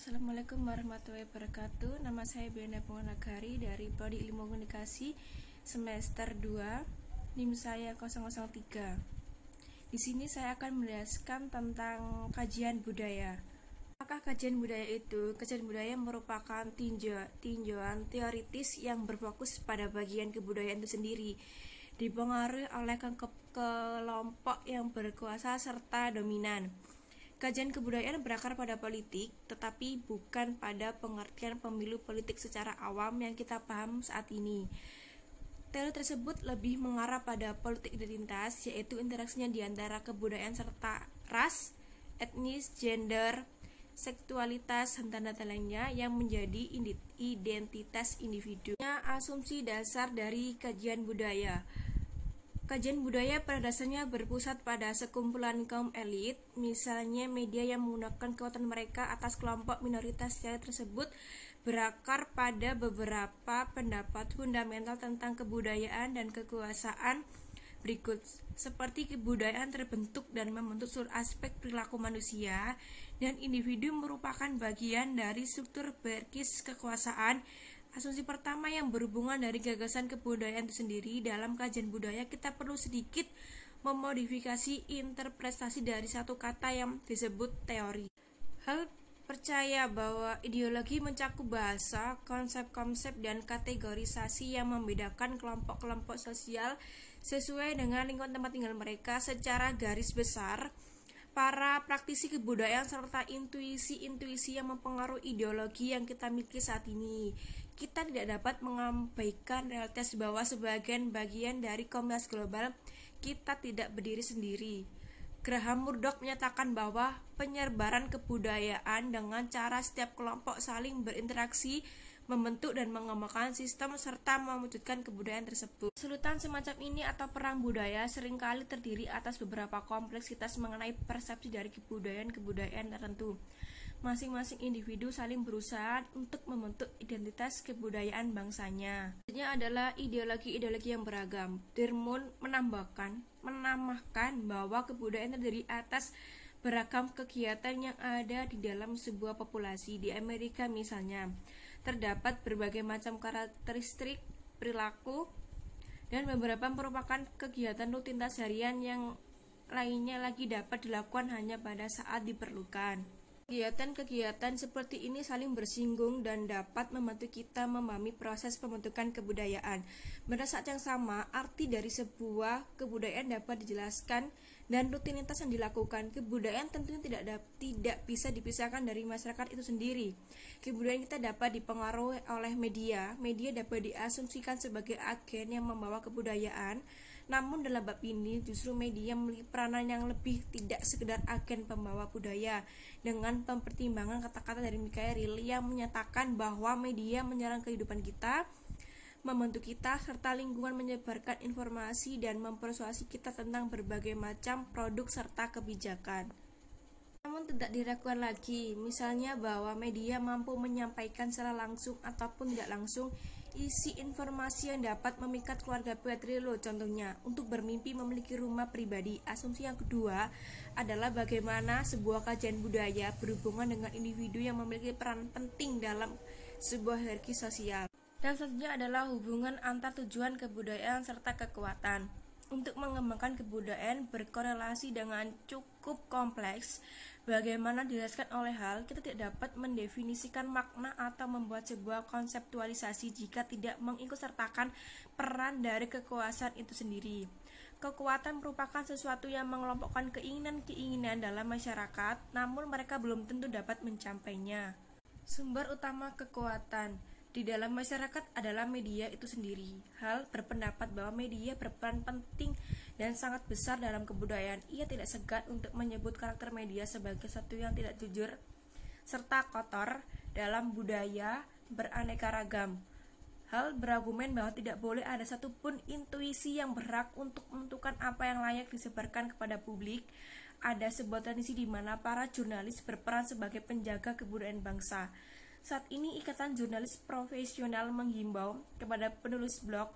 Assalamualaikum warahmatullahi wabarakatuh. Nama saya Benda Punganagari dari Prodi Ilmu Komunikasi semester 2, NIM saya 003. Di sini saya akan menjelaskan tentang kajian budaya. Apakah kajian budaya itu? Kajian budaya merupakan tinjauan teoritis yang berfokus pada bagian kebudayaan itu sendiri, dipengaruhi oleh kelompok yang berkuasa serta dominan. Kajian kebudayaan berakar pada politik, tetapi bukan pada pengertian pemilu politik secara awam yang kita paham saat ini. Teori tersebut lebih mengarah pada politik identitas, yaitu interaksinya di antara kebudayaan serta ras, etnis, gender, seksualitas, dan data lainnya yang menjadi identitas individu. Asumsi dasar dari kajian budaya. Kajian budaya pada dasarnya berpusat pada sekumpulan kaum elit, misalnya media yang menggunakan kekuatan mereka atas kelompok minoritas tersebut berakar pada beberapa pendapat fundamental tentang kebudayaan dan kekuasaan berikut, seperti kebudayaan terbentuk dan membentuk seluruh aspek perilaku manusia, dan individu merupakan bagian dari struktur berkis kekuasaan. Asumsi pertama yang berhubungan dari gagasan kebudayaan itu sendiri. Dalam kajian budaya kita perlu sedikit memodifikasi interpretasi dari satu kata yang disebut teori. Hal percaya bahwa ideologi mencakup bahasa, konsep-konsep, dan kategorisasi yang membedakan kelompok-kelompok sosial sesuai dengan lingkungan tempat tinggal mereka. Secara garis besar, para praktisi kebudayaan serta intuisi-intuisi yang mempengaruhi ideologi yang kita miliki saat ini. Kita tidak dapat mengabaikan realitas bahwa sebagian bagian dari komunitas global kita tidak berdiri sendiri. Graham Murdoch menyatakan bahwa penyebaran kebudayaan dengan cara setiap kelompok saling berinteraksi membentuk dan mengembangkan sistem serta mewujudkan kebudayaan tersebut. Kesulitan semacam ini atau perang budaya seringkali terdiri atas beberapa kompleksitas mengenai persepsi dari kebudayaan tertentu. Masing-masing individu saling berusaha untuk membentuk identitas kebudayaan bangsanya. Selanjutnya adalah ideologi-ideologi yang beragam. Dermond menambahkan bahwa kebudayaan terdiri atas beragam kegiatan yang ada di dalam sebuah populasi. Di Amerika misalnya, terdapat berbagai macam karakteristik perilaku dan beberapa merupakan kegiatan rutinitas harian yang lainnya lagi dapat dilakukan hanya pada saat diperlukan. Kegiatan-kegiatan seperti ini saling bersinggung dan dapat membantu kita memahami proses pembentukan kebudayaan. Pada saat yang sama, arti dari sebuah kebudayaan dapat dijelaskan dan rutinitas yang dilakukan. Kebudayaan tentunya tidak bisa dipisahkan dari masyarakat itu sendiri. Kebudayaan kita dapat dipengaruhi oleh media. Media dapat diasumsikan sebagai agen yang membawa kebudayaan. Namun dalam bab ini justru media memiliki peranan yang lebih, tidak sekedar agen pembawa budaya. Dengan mempertimbangkan kata-kata dari Michael Riley yang menyatakan bahwa media menyerang kehidupan kita, membentuk kita, serta lingkungan menyebarkan informasi dan mempersuasi kita tentang berbagai macam produk serta kebijakan. Namun tidak diragukan lagi, misalnya bahwa media mampu menyampaikan secara langsung ataupun tidak langsung isi informasi yang dapat memikat keluarga Petrillo contohnya untuk bermimpi memiliki rumah pribadi. Asumsi yang kedua adalah bagaimana sebuah kajian budaya berhubungan dengan individu yang memiliki peran penting dalam sebuah hierarki sosial. Dan selanjutnya adalah hubungan antar tujuan kebudayaan serta kekuatan. Untuk mengembangkan kebudayaan berkorelasi dengan cukup kompleks. Bagaimana dijelaskan oleh Hal, kita tidak dapat mendefinisikan makna atau membuat sebuah konseptualisasi jika tidak mengikutsertakan peran dari kekuasaan itu sendiri. Kekuatan merupakan sesuatu yang mengelompokkan keinginan-keinginan dalam masyarakat, namun mereka belum tentu dapat mencapainya. Sumber utama kekuatan di dalam masyarakat adalah media itu sendiri. Hal berpendapat bahwa media berperan penting dan sangat besar dalam kebudayaan. Ia tidak segan untuk menyebut karakter media sebagai sesuatu yang tidak jujur serta kotor dalam budaya beraneka ragam. Hal berargumen bahwa tidak boleh ada satupun intuisi yang berhak untuk menentukan apa yang layak disebarkan kepada publik. Ada sebuah tradisi di mana para jurnalis berperan sebagai penjaga kebudayaan bangsa. Saat ini Ikatan Jurnalis Profesional menghimbau kepada penulis blog,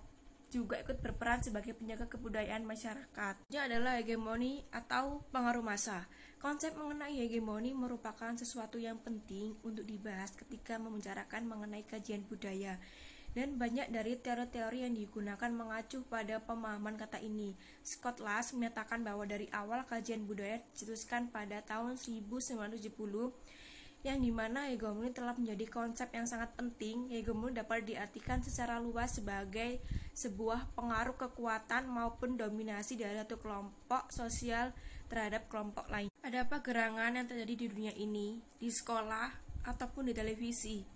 juga ikut berperan sebagai penjaga kebudayaan masyarakat. Ini adalah hegemoni atau pengaruh massa. Konsep mengenai hegemoni merupakan sesuatu yang penting untuk dibahas ketika membicarakan mengenai kajian budaya. Dan banyak dari teori-teori yang digunakan mengacu pada pemahaman kata ini. Scott Lush menyatakan bahwa dari awal kajian budaya dicetuskan pada tahun 1970, yang dimana hegemoni telah menjadi konsep yang sangat penting. Hegemoni dapat diartikan secara luas sebagai sebuah pengaruh kekuatan maupun dominasi dari satu kelompok sosial terhadap kelompok lain. Ada apa gerangan yang terjadi di dunia ini, di sekolah, ataupun di televisi?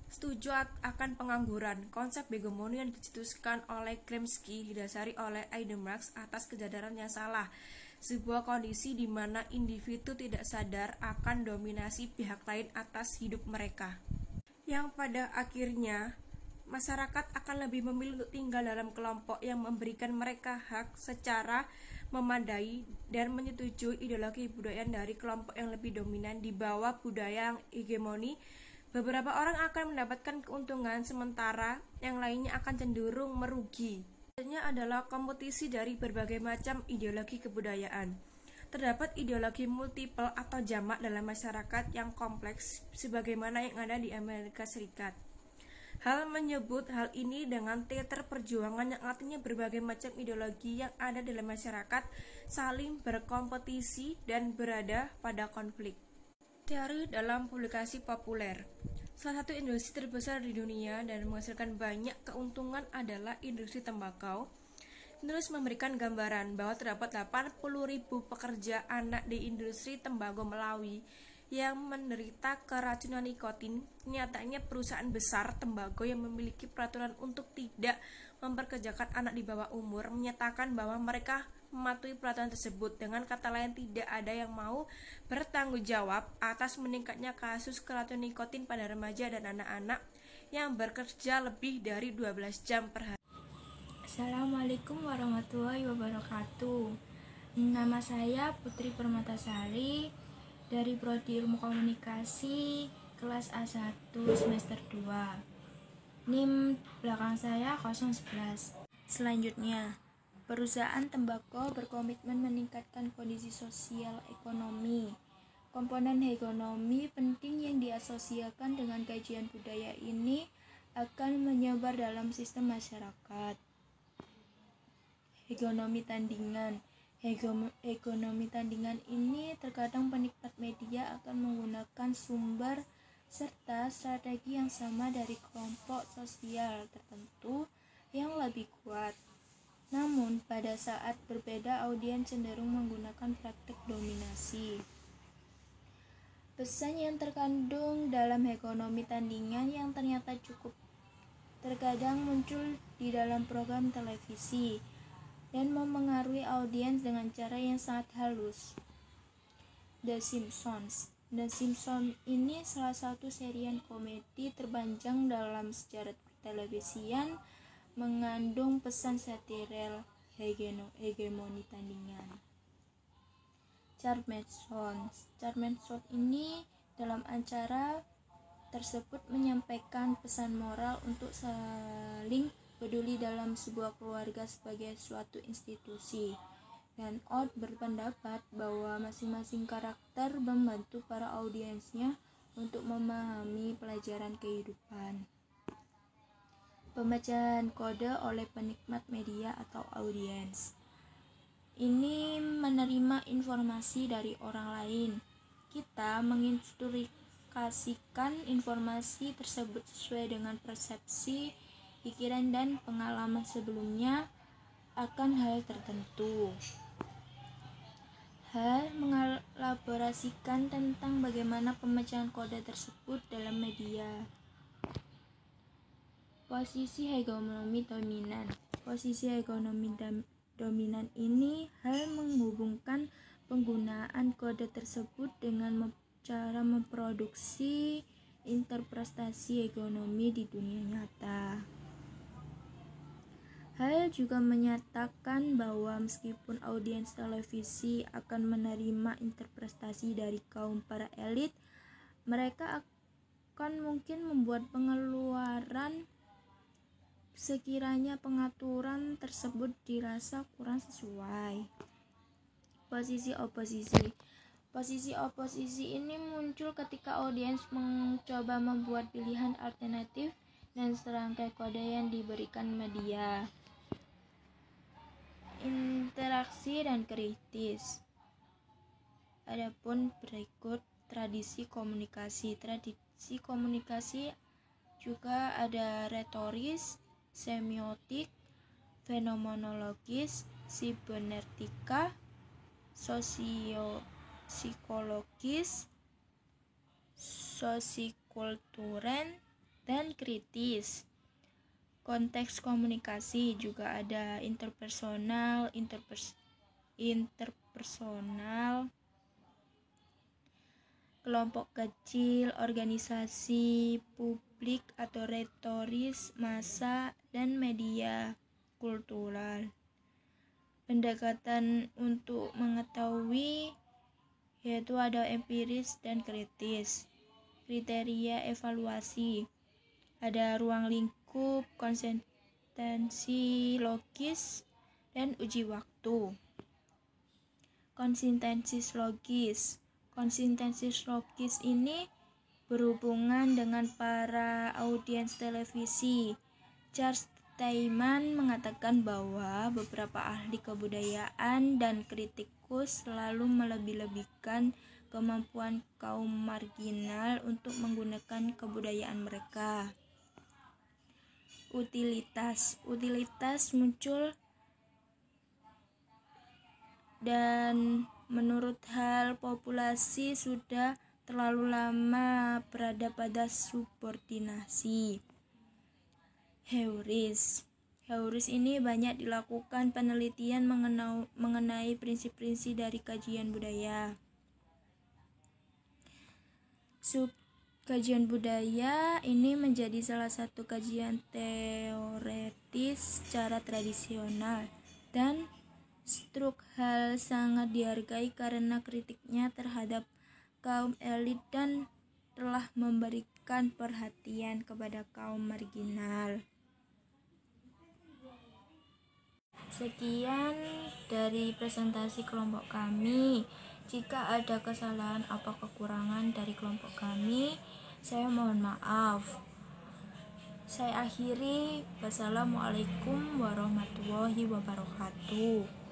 Setuju akan pengangguran. Konsep hegemoni yang dicetuskan oleh Gramsci didasari oleh Ida Marx atas kesadaran yang salah, sebuah kondisi di mana individu tidak sadar akan dominasi pihak lain atas hidup mereka, yang pada akhirnya masyarakat akan lebih memilih untuk tinggal dalam kelompok yang memberikan mereka hak secara memadai dan menyetujui ideologi budaya dari kelompok yang lebih dominan di bawah budaya yang hegemoni. Beberapa orang akan mendapatkan keuntungan sementara yang lainnya akan cenderung merugi. Selanjutnya adalah kompetisi dari berbagai macam ideologi kebudayaan. Terdapat ideologi multiple atau jamak dalam masyarakat yang kompleks sebagaimana yang ada di Amerika Serikat. Hal menyebut hal ini dengan teater perjuangan yang artinya berbagai macam ideologi yang ada dalam masyarakat saling berkompetisi dan berada pada konflik. Teori dalam publikasi populer. Salah satu industri terbesar di dunia dan menghasilkan banyak keuntungan adalah industri tembakau. Penulis memberikan gambaran bahwa terdapat 80.000 pekerja anak di industri tembakau Malawi yang menderita keracunan nikotin. Nyatanya perusahaan besar tembakau yang memiliki peraturan untuk tidak memperkerjakan anak di bawah umur menyatakan bahwa mereka mematuhi peraturan tersebut. Dengan kata lain, tidak ada yang mau bertanggung jawab atas meningkatnya kasus keracunan nikotin pada remaja dan anak-anak yang bekerja lebih dari 12 jam per hari. Assalamualaikum warahmatullahi wabarakatuh. Nama saya Putri Permatasari dari Prodi Ilmu Komunikasi kelas A1 semester 2. NIM belakang saya 011. Selanjutnya, perusahaan tembakau berkomitmen meningkatkan kondisi sosial ekonomi. Komponen hegemoni penting yang diasosiasikan dengan kajian budaya ini akan menyebar dalam sistem masyarakat. Hegemoni tandingan. Hegemoni tandingan ini terkadang penikmat media akan menggunakan sumber serta strategi yang sama dari kelompok sosial tertentu yang lebih kuat. Namun, pada saat berbeda, audiens cenderung menggunakan praktik dominasi. Pesan yang terkandung dalam hegemoni tandingan yang ternyata cukup terkadang muncul di dalam program televisi dan memengaruhi audiens dengan cara yang sangat halus. The Simpsons. The Simpsons ini salah satu serial komedi terpanjang dalam sejarah televisian, mengandung pesan satiral hegemoni tandingan. Charmensons ini dalam acara tersebut menyampaikan pesan moral untuk saling peduli dalam sebuah keluarga sebagai suatu institusi. Dan Odd berpendapat bahwa masing-masing karakter membantu para audiensnya untuk memahami pelajaran kehidupan. Pembacaan kode oleh penikmat media atau audiens. Ini menerima informasi dari orang lain. Kita menginstruksikan informasi tersebut sesuai dengan persepsi, pikiran, dan pengalaman sebelumnya akan hal tertentu. Hal mengelaborasikan tentang bagaimana pemecahan kode tersebut dalam media. Posisi hegemoni dominan. Posisi hegemoni dominan ini hal menghubungkan penggunaan kode tersebut dengan cara memproduksi interpretasi hegemoni di dunia nyata. Hal juga menyatakan bahwa meskipun audiens televisi akan menerima interpretasi dari kaum para elit, mereka akan mungkin membuat pengeluaran sekiranya pengaturan tersebut dirasa kurang sesuai. Posisi oposisi. Posisi oposisi ini muncul ketika audiens mencoba membuat pilihan alternatif dan serangkai kode yang diberikan media. Interaksi dan kritis. Adapun berikut tradisi komunikasi. Tradisi komunikasi juga ada retoris, semiotik, fenomenologis, sibernetika, psikologis, sosikulturen, dan kritis. Konteks komunikasi juga ada interpersonal, kelompok kecil, organisasi, publik atau retoris, massa, dan media kultural. Pendekatan untuk mengetahui yaitu ada empiris dan kritis. Kriteria evaluasi ada ruang lingkup, konsistensi logis, dan uji waktu. Konsistensi logis. Konsistensi logis ini berhubungan dengan para audiens televisi. Charles Taiman mengatakan bahwa beberapa ahli kebudayaan dan kritikus selalu melebih-lebihkan kemampuan kaum marginal untuk menggunakan kebudayaan mereka. Utilitas muncul dan menurut hal populasi sudah terlalu lama berada pada subordinasi. Heuris ini banyak dilakukan penelitian mengenai prinsip-prinsip dari kajian budaya. Kajian budaya ini menjadi salah satu kajian teoretis secara tradisional dan Struktural sangat dihargai karena kritiknya terhadap kaum elit dan telah memberikan perhatian kepada kaum marginal. Sekian dari presentasi kelompok kami. Jika ada kesalahan atau kekurangan dari kelompok kami, saya mohon maaf. Saya akhiri. Wassalamualaikum warahmatullahi wabarakatuh.